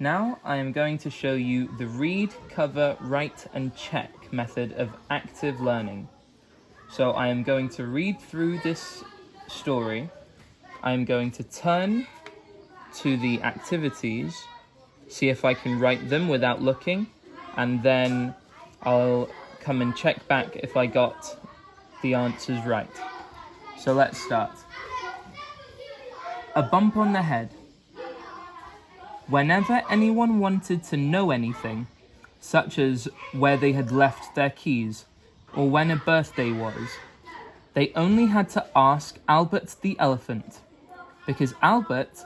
Now I am going to show you the read, cover, write and check method of active learning. So I am going to read through this story. I am going to turn to the activities, see if I can write them without looking, and then I'll come and check back if I got the answers right. So let's start. A bump on the head. Whenever anyone wanted to know anything, such as where they had left their keys or when a birthday was, they only had to ask Albert the elephant, because Albert,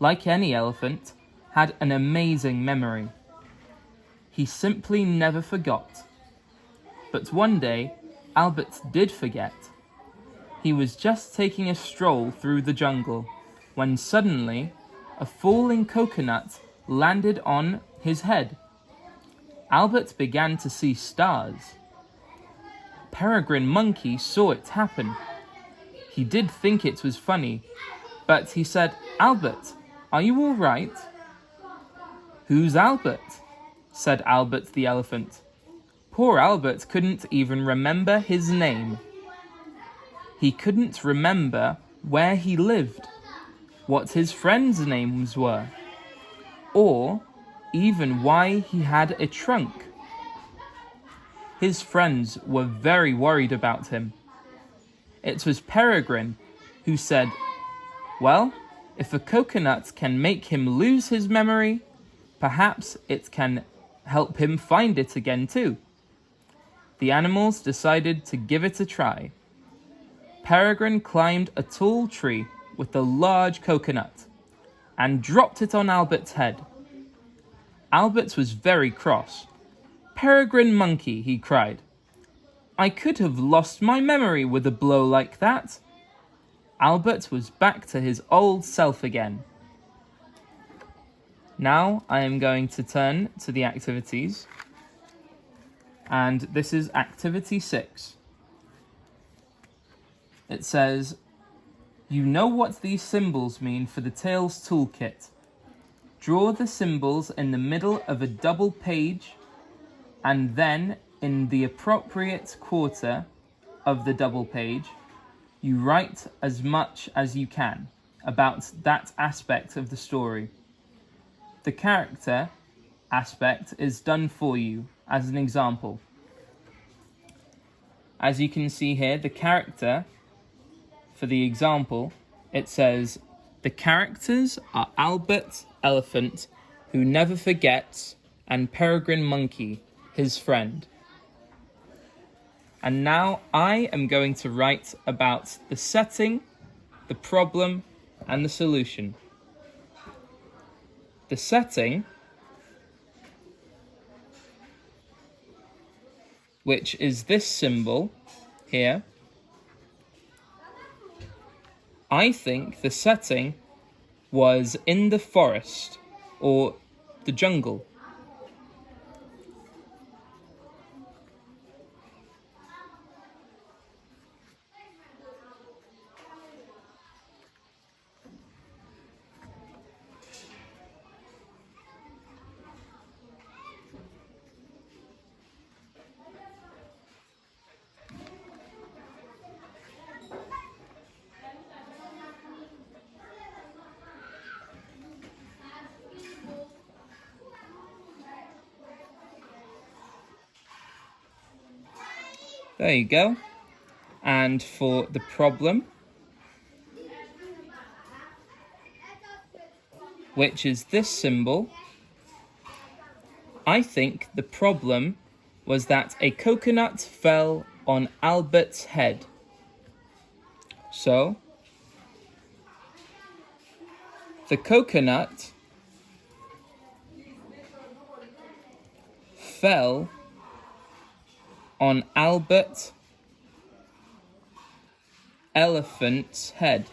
like any elephant, had an amazing memory. He simply never forgot. But one day, Albert did forget. He was just taking a stroll through the jungle when suddenly a falling coconut landed on his head. Albert began to see stars. Peregrine Monkey saw it happen. He did think it was funny, but he said, "Albert, are you all right?" "Who's Albert?" said Albert the elephant. Poor Albert couldn't even remember his name. He couldn't remember where he lived, what his friends' names were, or even why he had a trunk. His friends were very worried about him. It was Peregrine who said, "Well, if a coconut can make him lose his memory, perhaps it can help him find it again too." The animals decided to give it a try. Peregrine climbed a tall tree with a large coconut and dropped it on Albert's head. Albert was very cross. "Peregrine Monkey," he cried, "I could have lost my memory with a blow like that." Albert was back to his old self again. Now I am going to turn to the activities. And this is activity 6. It says, "You know what these symbols mean for the Tails toolkit. Draw the symbols in the middle of a double page and then in the appropriate quarter of the double page, you write as much as you can about that aspect of the story. The character aspect is done for you as an example." As you can see here, the character for the example, it says, "The characters are Albert Elephant, who never forgets, and Peregrine Monkey, his friend." And now I am going to write about the setting, the problem, and the solution. The setting, which is this symbol here, I think the setting was in the forest or the jungle. There you go. And for the problem, which is this symbol, I think the problem was that a coconut fell on Albert's head. So, the coconut fell on Albert Elephant's head.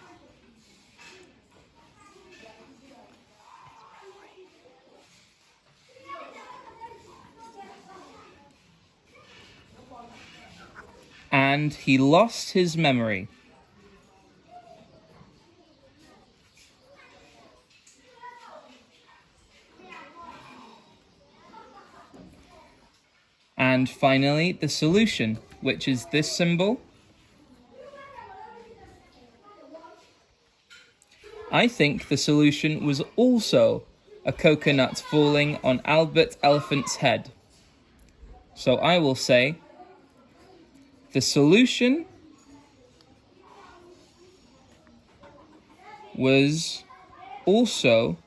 And he lost his memory. And finally, the solution, which is this symbol. I think the solution was also a coconut falling on Albert Elephant's head. So I will say the solution was also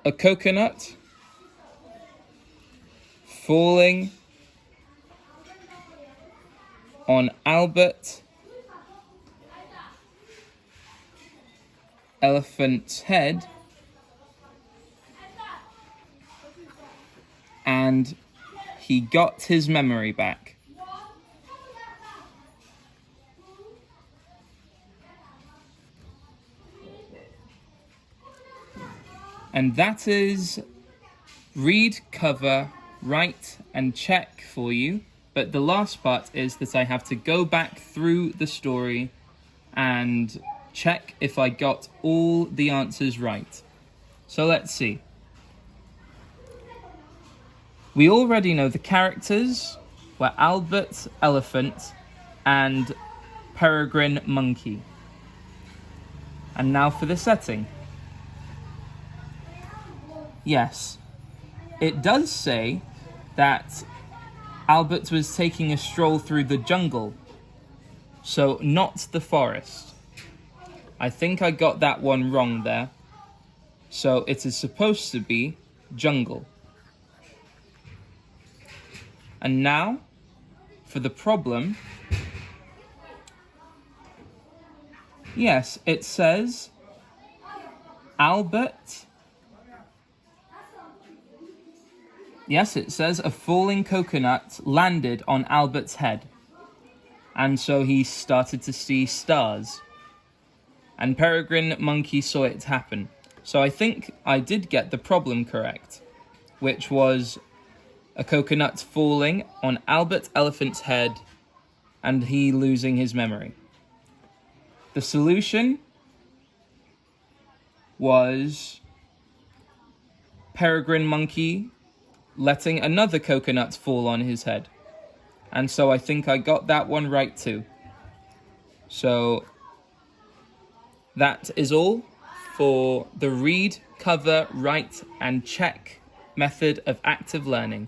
a coconut falling on Albert Elephant's head, and he got his memory back. And that is read, cover, write, and check for you. But the last part is that I have to go back through the story and check if I got all the answers right. So let's see. We already know the characters were Albert Elephant and Peregrine Monkey. And now for the setting. Yes, it does say that Albert was taking a stroll through the jungle, so not the forest. I think I got that one wrong there. So it is supposed to be jungle. And now, for the problem. Yes, it says Albert. Yes, it says a falling coconut landed on Albert's head. And so he started to see stars. And Peregrine Monkey saw it happen. So I think I did get the problem correct, which was a coconut falling on Albert Elephant's head and he losing his memory. The solution was Peregrine Monkey letting another coconut fall on his head. And so I think I got that one right too. So that is all for the read, cover, write, and check method of active learning.